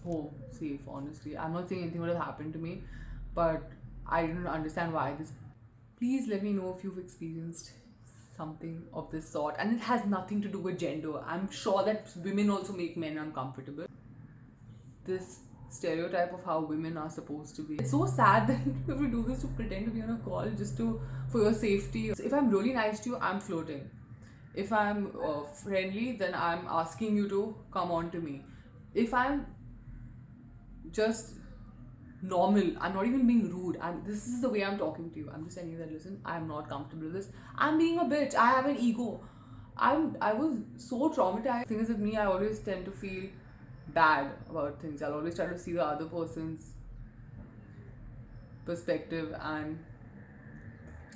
home safe, honestly. I'm not saying anything would have happened to me, but I don't understand why this. Please let me know if you've experienced something of this sort, and it has nothing to do with gender. I'm sure that women also make men uncomfortable. This stereotype of how women are supposed to be. It's so sad that if we do this to pretend to be on a call just to for your safety. So if I'm really nice to you, I'm flirting. If I'm friendly, then I'm asking you to come on to me. If I'm just normal, I'm not even being rude, and this is the way I'm talking to you. I'm just telling you that listen, I'm not comfortable with this. I'm being a bitch. I have an ego. I was so traumatized. The thing is with me, I always tend to feel bad about things. I'll always try to see the other person's perspective, and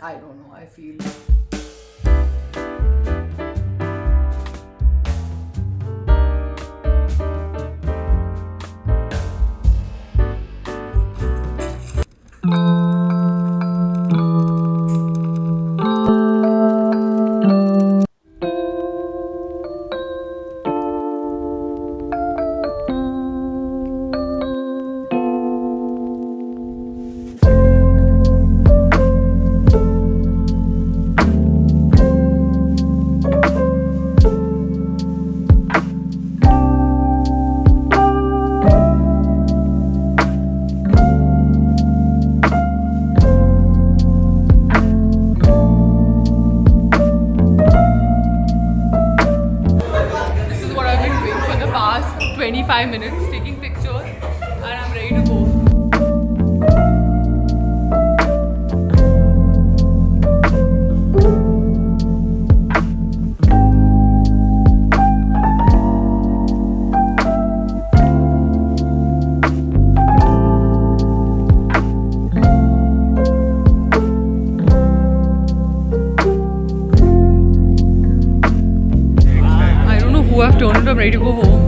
I don't know, I feel this is what I've been doing for the past 25 minutes, taking pictures, and I'm ready to go. I don't know who I've turned into. I'm ready to go home.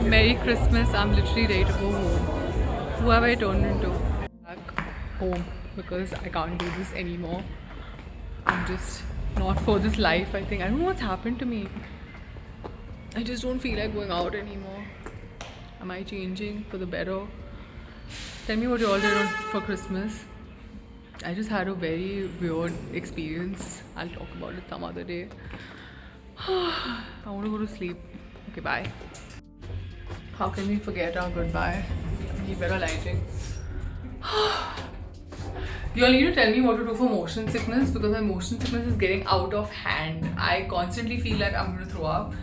Merry Christmas. I'm literally ready to go home. Who have I turned into? Back home because I can't do this anymore. I'm just not for this life, I think. I don't know what's happened to me. I just don't feel like going out anymore. Am I changing for the better? Tell me what you all did for Christmas. I just had a very weird experience. I'll talk about it some other day. I want to go to sleep. Okay, bye. How can we forget our goodbye? I need better lighting. You all need to tell me what to do for motion sickness because my motion sickness is getting out of hand. I constantly feel like I'm going to throw up.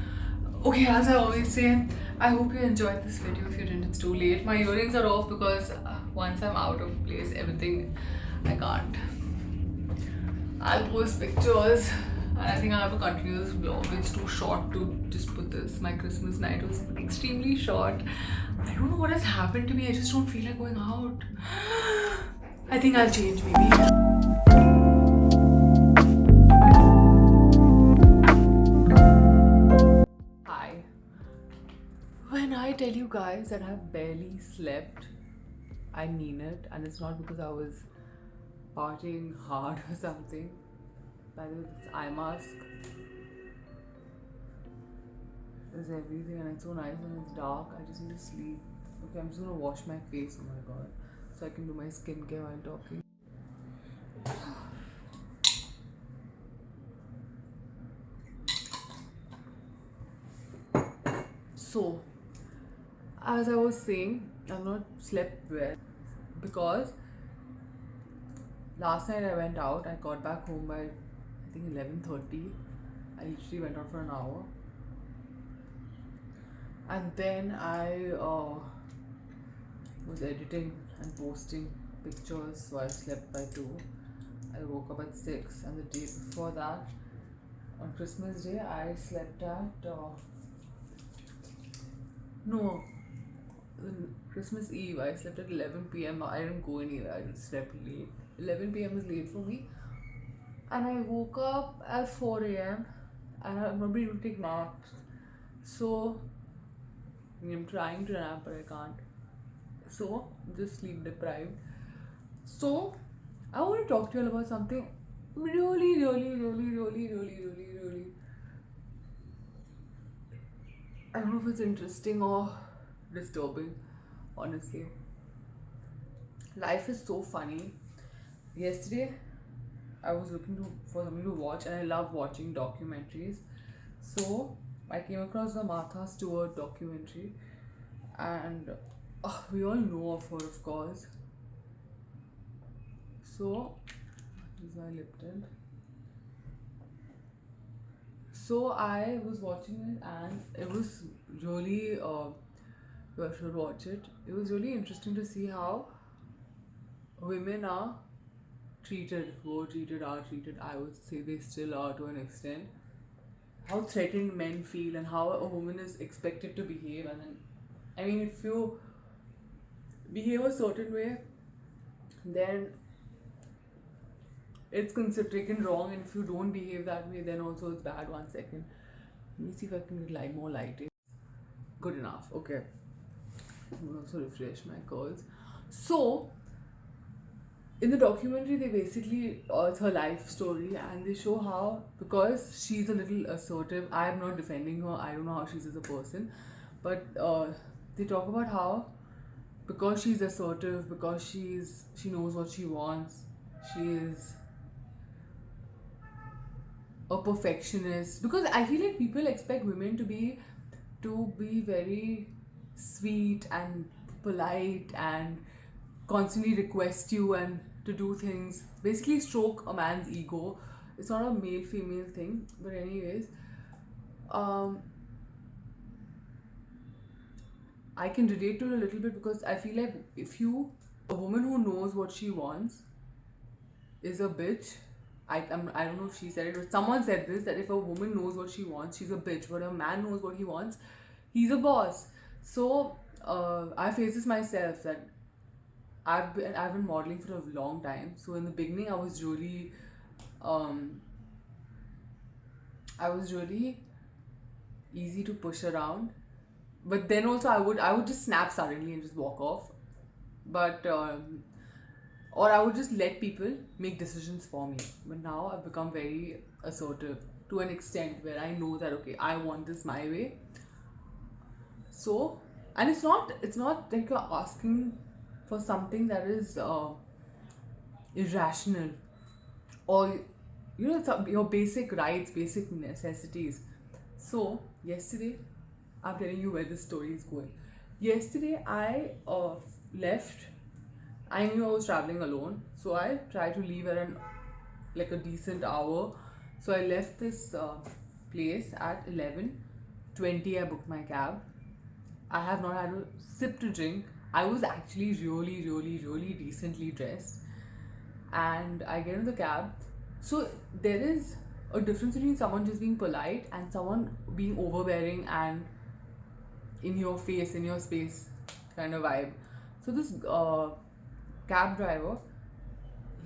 Okay, as I always say, I hope you enjoyed this video. If you didn't, it's too late. My earrings are off because once I'm out of place, everything, I can't. I'll post pictures, and I think I'll have to continue this vlog. It's too short to just put this. My Christmas night was extremely short. I don't know what has happened to me. I just don't feel like going out. I think I'll change maybe. Hi. When I tell you guys that I've barely slept, I mean it, and it's not because I was partying hard or something. By the way, this eye mask is everything, and it's so nice and it's dark. I just need to sleep. Okay, I'm just gonna wash my face. Oh my god, so I can do my skincare while talking. So, as I was saying, I've not slept well because last night I went out. I got back home by I think 11:30. I literally went out for an hour, and then I was editing and posting pictures, so I slept by 2. I woke up at 6, and the day before that, on Christmas Day, I slept at no, Christmas Eve, I slept at 11 p.m. I didn't go anywhere, I just slept late. 11 p.m. is late for me. And I woke up at 4 a.m. and I'm not able to take naps. So, I'm trying to nap, but I can't. So, I'm just sleep deprived. So, I want to talk to you all about something really, really, really, really, really, really, really. I don't know if it's interesting or disturbing, honestly. Life is so funny. Yesterday, I was looking for something to watch, and I love watching documentaries. So, I came across the Martha Stewart documentary, and we all know of her, of course. So, this is my Lipton. So, I was watching it, and it was really, you should watch it. It was really interesting to see how women are treated, were treated, are treated. I would say they still are to an extent. How threatened men feel, and how a woman is expected to behave. And then, I mean, if you behave a certain way, then it's considered taken wrong, and if you don't behave that way, then also it's bad. 1 second. Let me see if I can get more lighting. Good enough. Okay. I'm gonna also refresh my curls. So, in the documentary, they basically, it's her life story, and they show how, because she's a little assertive, I am not defending her, I don't know how she's as a person, but they talk about how, because she's assertive, because she knows what she wants, she is a perfectionist. Because I feel like people expect women to be very sweet and polite and constantly request you and to do things, basically stroke a man's ego. It's not a male female thing, but anyways, um I can relate to it a little bit, because I feel like if you a woman who knows what she wants is a bitch. I don't know if she said it, but someone said this, that if a woman knows what she wants, she's a bitch. But a man knows what he wants, he's a boss. So I face this myself, that I've been modeling for a long time. So in the beginning, um, I was really easy to push around. But then also I would just snap suddenly and just walk off. But or I would just let people make decisions for me. But now I've become very assertive to an extent where I know that okay, I want this my way. So, and it's not like you're asking for something that is irrational, or it's your basic rights, basic necessities. So yesterday, I'm telling you where this story is going. Yesterday, I left. I knew I was traveling alone, so I tried to leave at like a decent hour. So I left this place at 11:20. I booked my cab. I have not had a sip to drink. I was actually really, really, really decently dressed, and I get in the cab. So there is a difference between someone just being polite and someone being overbearing and in your face, in your space kind of vibe. So this cab driver,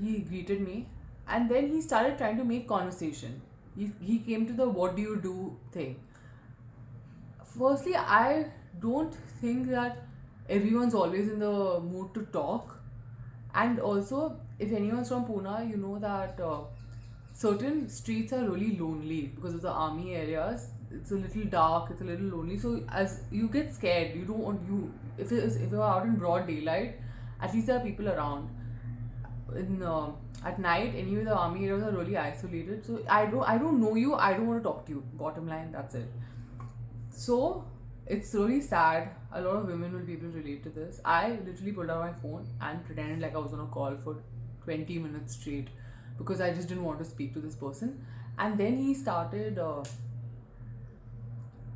he greeted me, and then he started trying to make conversation. He came to the what do you do thing. Firstly, I don't think that everyone's always in the mood to talk. And also, if anyone's from Pune, you know that certain streets are really lonely because of the army areas. It's a little dark, it's a little lonely. So as you get scared, you don't want you if you're out in broad daylight, at least there are people around. In At night, anyway, the army areas are really isolated. So I don't know you. I don't want to talk to you. Bottom line, that's it. So it's really sad. A lot of women will be able to relate to this. I literally pulled out my phone and pretended like I was on a call for 20 minutes straight because I just didn't want to speak to this person. And then he started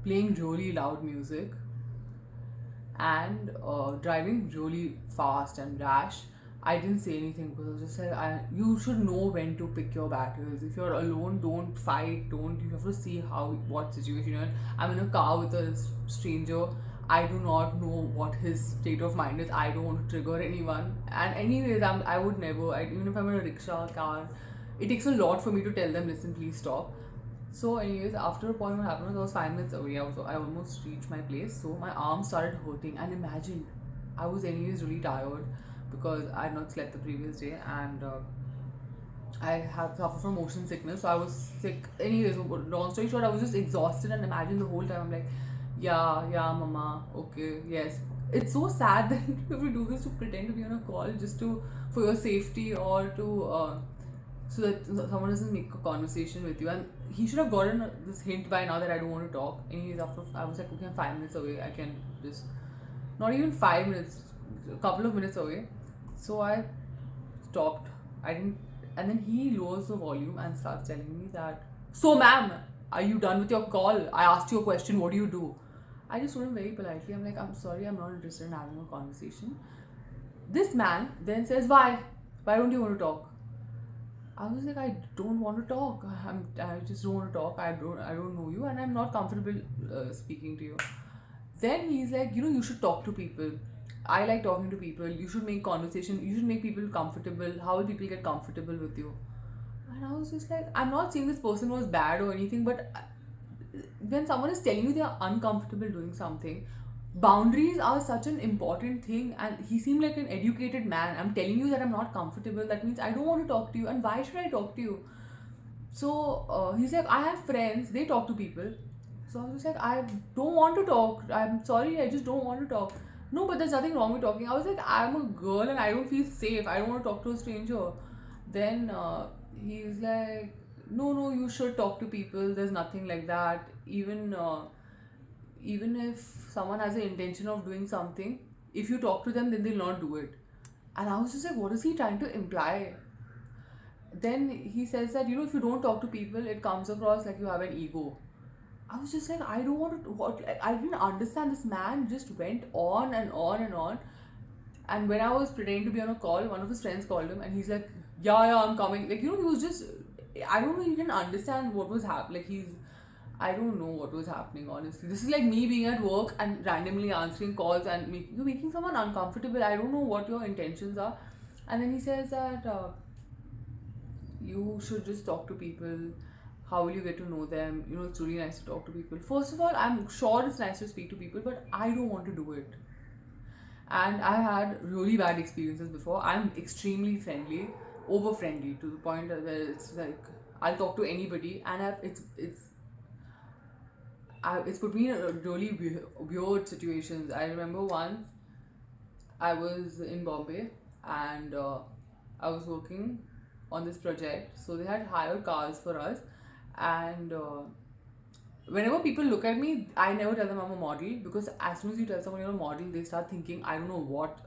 playing really loud music and driving really fast and rash. I didn't say anything because I was just like, you should know when to pick your battles. If you're alone, don't fight. Don't. You have to see what situation you're in. I'm in a car with a stranger. I do not know what his state of mind is. I don't want to trigger anyone. And anyways, I would never. Even if I'm in a rickshaw, car, it takes a lot for me to tell them, listen, please stop. So, anyways, after a point, what happened was I was 5 minutes away. I almost reached my place. So my arm started hurting, and imagine, I was anyways really tired because I had not slept the previous day, and I have suffered from motion sickness, so I was sick. Anyways, long story short, I was just exhausted and imagine the whole time. I'm like, yeah, yeah, mama, okay, yes. It's so sad that if we do this to pretend to be on a call just to for your safety or to so that someone doesn't make a conversation with you. And he should have gotten this hint by now that I don't want to talk. Anyways, after I was like, okay, I'm 5 minutes away. I can just not even 5 minutes, a couple of minutes away. So I stopped. I didn't, and then he lowers the volume and starts telling me that, so ma'am, are you done with your call? I asked you a question, what do you do? I just told him very politely, I'm like, I'm sorry, I'm not interested in having a conversation. This man then says, why? Why don't you want to talk? I was like, I don't want to talk. I just don't want to talk. I don't know you, and I'm not comfortable speaking to you. Then he's like, you should talk to people. I like talking to people. You should make conversation. You should make people comfortable. How will people get comfortable with you? And I was just like, I'm not saying this person was bad or anything, but when someone is telling you they are uncomfortable doing something, boundaries are such an important thing. And he seemed like an educated man. I'm telling you that I'm not comfortable. That means I don't want to talk to you. And why should I talk to you? So he's like, I have friends, they talk to people. So I was just like, I don't want to talk. I'm sorry, I just don't want to talk. No, but there's nothing wrong with talking. I was like, I'm a girl and I don't feel safe. I don't want to talk to a stranger. Then he's like, no, no, you should talk to people. There's nothing like that. Even if someone has the intention of doing something, if you talk to them, then they'll not do it. And I was just like, what is he trying to imply? Then he says that if you don't talk to people, it comes across like you have an ego. I was just like, I don't want to. What I didn't understand. This man just went on and on and on. And when I was pretending to be on a call, one of his friends called him, and he's like, "Yeah, yeah, I'm coming." Like he was just. I don't know. He didn't understand what was happening. Like I don't know what was happening. Honestly, this is like me being at work and randomly answering calls and you're making someone uncomfortable. I don't know what your intentions are. And then he says that. You should just talk to people. How will you get to know them? It's really nice to talk to people. First of all, I'm sure it's nice to speak to people, but I don't want to do it. And I've had really bad experiences before. I'm extremely friendly, over friendly, to the point that where it's like I'll talk to anybody, and it's put me in really weird situations. I remember once I was in Bombay, and I was working on this project. So they had hired cars for us, and whenever people look at me, I never tell them I'm a model, because as soon as you tell someone you're a model, they start thinking I don't know what.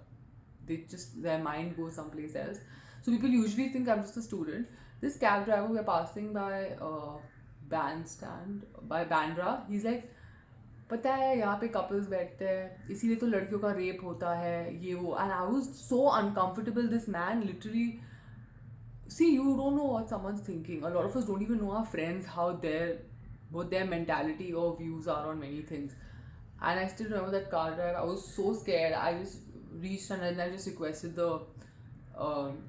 Their mind goes someplace else. So people usually think I'm just a student. This cab driver, we're passing by bandstand by Bandra. He's like, पता है यहाँ पे couples बैठते हैं इसीलिए तो लड़कियों का रेप होता है ये वो and I was so uncomfortable this man literally see you don't know what someone's thinking. A lot of us don't even know our friends how what their mentality or views are on many things. And I still remember that car drive. I was so scared. I just reached and then I just requested the um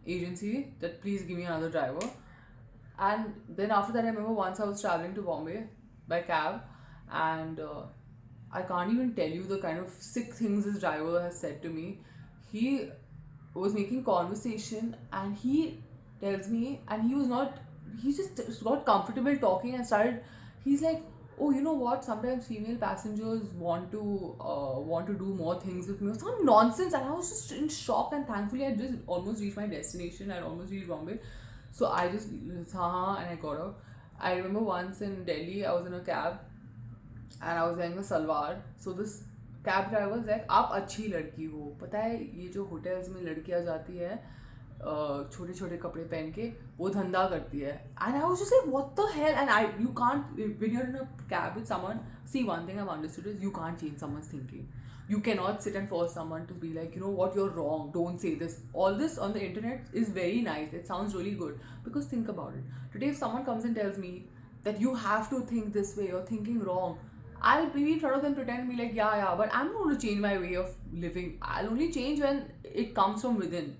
agency that please give me another driver. And then after that, I remember once I was traveling to Bombay by cab, and I can't even tell you the kind of sick things this driver has said to me. He was making conversation, and he tells me, and he just got comfortable talking and started. He's like, oh, you know what? Sometimes female passengers want to do more things with me, or some nonsense. And I was just in shock. And thankfully, I just almost reached my destination. I almost reached Bombay, so I just and I got out. I remember once in Delhi, I was in a cab and I was wearing a salwar. So this cab driver was like, आप अच्छी लड़की हो, पता है ये जो hotels में लड़कियां जाती है छोटे छोटे कपड़े पहन के वो धंधा करती है. And I was just like, what the hell? And you can't, when you're in a cab with someone, see, one thing I've understood is you can't change someone's thinking. You cannot sit and force someone to be like, you know what, you're wrong, don't say this. All this on the internet is very nice, it sounds really good, because think about it. Today if someone comes and tells me that you have to think this way, you're thinking wrong, I'll be in front of them, pretend and be like, yeah, yeah, but I'm not going to change my way of living. I'll only change when it comes from within.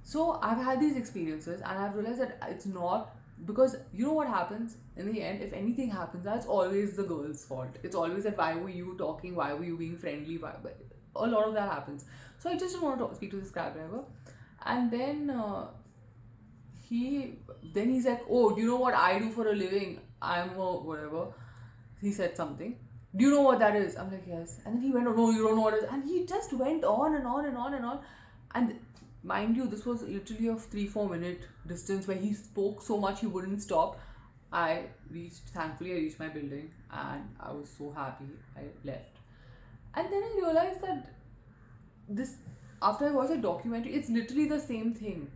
So I've had these experiences and I've realized that it's not, because you know what happens in the end, if anything happens, that's always the girl's fault. It's always that why were you talking, why were you being friendly, a lot of that happens. So I just didn't want to speak to this cab driver. And then he then he's like, oh, do you know what I do for a living? I'm a whatever. He said something. Do you know what that is? I'm like, yes. And then he went, oh no, you don't know what it is. And he just went on and on and on and on. And mind you, this was literally a 3-4 minute distance where he spoke so much he wouldn't stop. Thankfully I reached my building and I was so happy I left. And then I realized that this, after I watched a documentary, it's literally the same thing.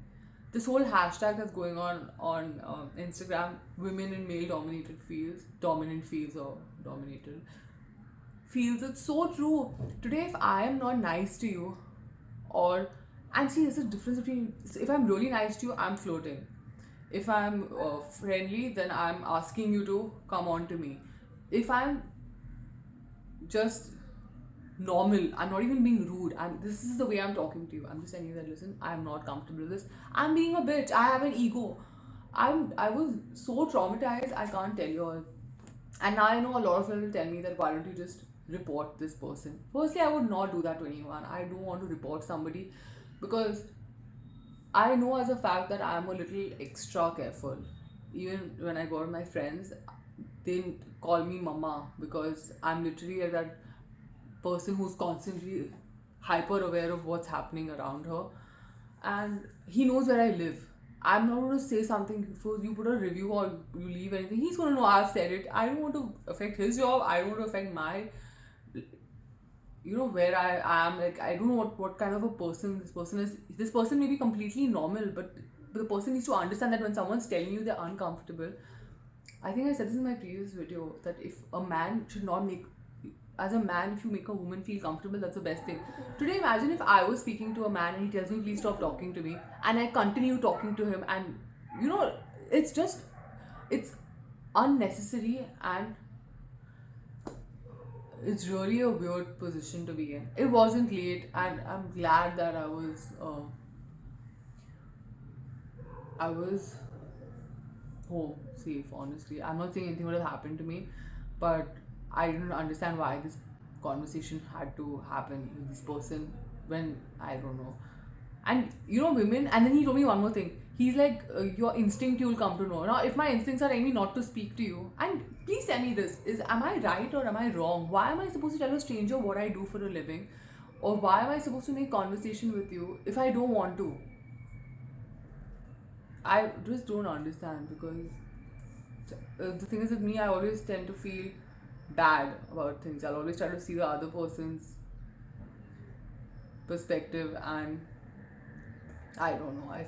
This whole hashtag that's going on Instagram, women in male dominated fields, dominant fields or dominated fields. It's so true. Today, if I am not nice to you, or and see, there's a difference between, if I'm really nice to you, I'm flirting. If I'm friendly, then I'm asking you to come on to me. If I'm just normal, I'm not even being rude, this is the way I'm talking to you, I'm just saying you that, listen, I'm not comfortable with this, I'm being a bitch, I have an ego. I was so traumatized, I can't tell you all. And now I know a lot of people will tell me that, why don't you just report this person? Firstly, I would not do that to anyone. I don't want to report somebody because I know as a fact that I'm a little extra careful. Even when I go with my friends, they call me mama because I'm literally like that person who's constantly hyper aware of what's happening around her, and he knows where I live. I'm not going to say something before you put a review or you leave anything. He's going to know I've said it. I don't want to affect his job. I don't want to affect my, where I am. Like, I don't know what kind of a person this person is. This person may be completely normal, but the person needs to understand that when someone's telling you they're uncomfortable. I think I said this in my previous video that if a man should not make, as a man, if you make a woman feel comfortable, that's the best thing. Today, imagine if I was speaking to a man and he tells me, please stop talking to me, and I continue talking to him, and it's unnecessary, and it's really a weird position to be in. It wasn't late, and I'm glad that I was home safe. Honestly, I'm not saying anything would have happened to me, but I didn't understand why this conversation had to happen with this person when I don't know. And women, and then he told me one more thing. He's like, your instinct you'll come to know. Now, if my instincts are telling me not to speak to you, and please tell me this, am I right or am I wrong? Why am I supposed to tell a stranger what I do for a living? Or why am I supposed to make conversation with you if I don't want to? I just don't understand, because the thing is with me, I always tend to feel bad about things. I'll always try to see the other person's perspective, and I don't know, I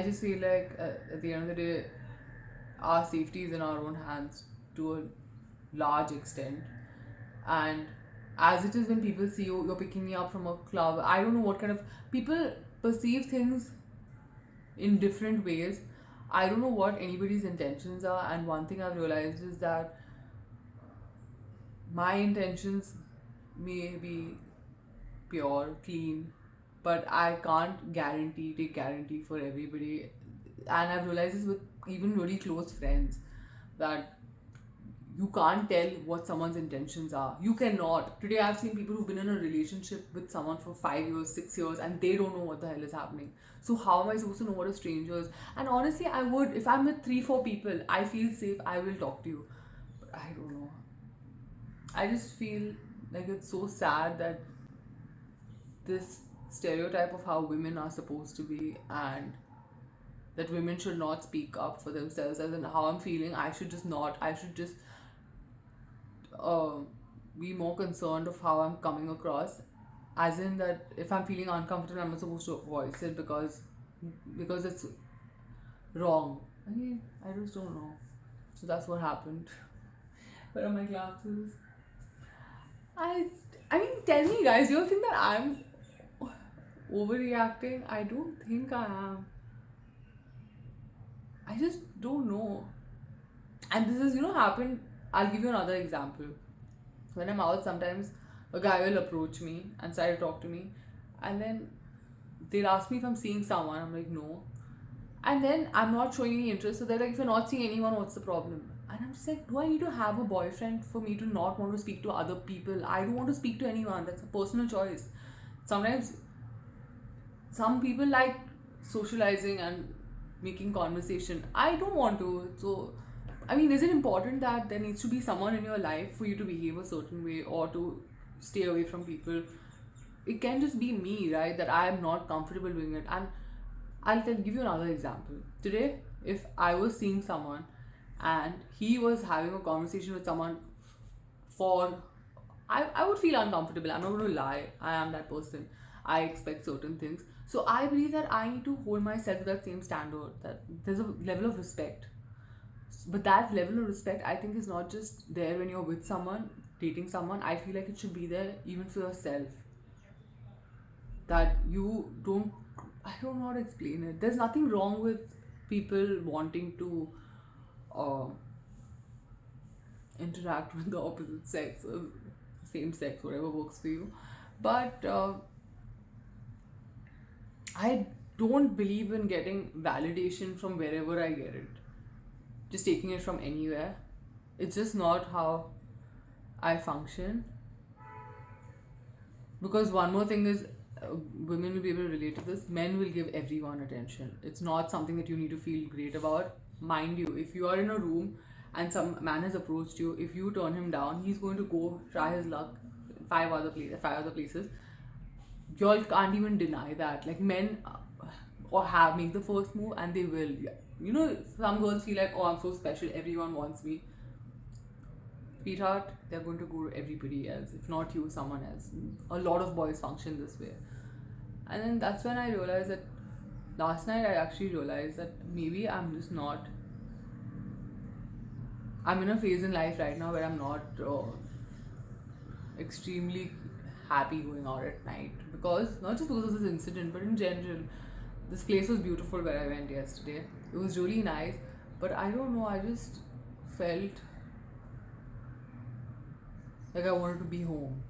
just feel like at the end of the day, our safety is in our own hands to a large extent. And as it is, when people see you, you're picking me up from a club, I don't know what kind of people perceive things in different ways. I don't know what anybody's intentions are, and one thing I've realized is that my intentions may be pure, clean, but I can't take guarantee for everybody. And I've realized this with even really close friends, that you can't tell what someone's intentions are. You cannot. Today I've seen people who've been in a relationship with someone for 5 years, 6 years, and they don't know what the hell is happening. So how am I supposed to know what a stranger is? And honestly, I would, if I'm with 3-4 people, I feel safe, I will talk to you. But I don't know. I just feel like it's so sad that this stereotype of how women are supposed to be, and that women should not speak up for themselves, as in how I'm feeling, I should just be more concerned of how I'm coming across, as in that if I'm feeling uncomfortable, I'm not supposed to voice it because it's wrong. I just don't know. So that's what happened. Where are my glasses? I mean, tell me, guys, do you think that I'm overreacting? I don't think I am. I just don't know. And this is, happened. I'll give you another example. When I'm out, sometimes a guy will approach me and try to talk to me, and then they'll ask me if I'm seeing someone. I'm like, no. And then I'm not showing any interest. So they're like, if you're not seeing anyone, what's the problem? And I'm just like, do I need to have a boyfriend for me to not want to speak to other people? I don't want to speak to anyone. That's a personal choice. Sometimes some people like socializing and making conversation. I don't want to. So, I mean, is it important that there needs to be someone in your life for you to behave a certain way or to stay away from people? It can just be me, right? That I am not comfortable doing it. And give you another example. Today, if I was seeing someone and he was having a conversation with someone for I would feel uncomfortable. I'm not going to lie. I am that person. I expect certain things. So I believe that I need to hold myself to that same standard, that there's a level of respect. But that level of respect, I think, is not just there when you're with someone, dating someone. I feel like it should be there even for yourself. That you don't, I don't know how to explain it. There's nothing wrong with people wanting to uh, interact with the opposite sex or same sex, whatever works for you. But I don't believe in getting validation from wherever I get it, just taking it from anywhere. It's just not how I function. Because one more thing is, women will be able to relate to this. Men will give everyone attention. It's not something that you need to feel great about. Mind you, if you are in a room and some man has approached you, if you turn him down, he's going to go try his luck in five other places. Y'all can't even deny that. Like men, or have make the first move, and they will. Yeah. You know, some girls feel like, oh, I'm so special. Everyone wants me. Sweetheart, they're going to go to everybody else. If not you, someone else. A lot of boys function this way. And then that's when I realized that last night I actually realized that maybe I'm just not. I'm in a phase in life right now where I'm not extremely happy going out at night, because not just because of this incident, but in general, this place was beautiful where I went yesterday. It was really nice, but I don't know. I just felt like I wanted to be home,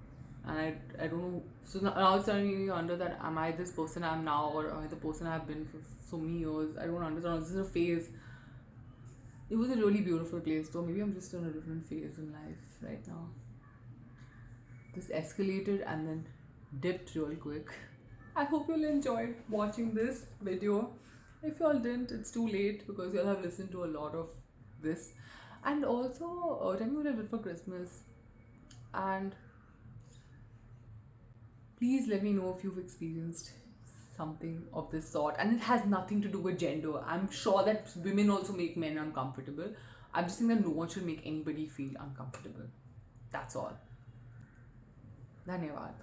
and I don't know. So now it's starting to wonder that am I this person I am now, or am I the person I've been for so many years? I don't understand. This is a phase. It was a really beautiful place, so maybe I'm just in a different phase in life right now. This escalated and then dipped real quick. I hope you'll enjoy watching this video. If y'all didn't, it's too late because y'all have listened to a lot of this. And also, tell me what I did for Christmas. And please let me know if you've experienced something of this sort. And it has nothing to do with gender. I'm sure that women also make men uncomfortable. I'm just saying that no one should make anybody feel uncomfortable. That's all. धन्यवाद.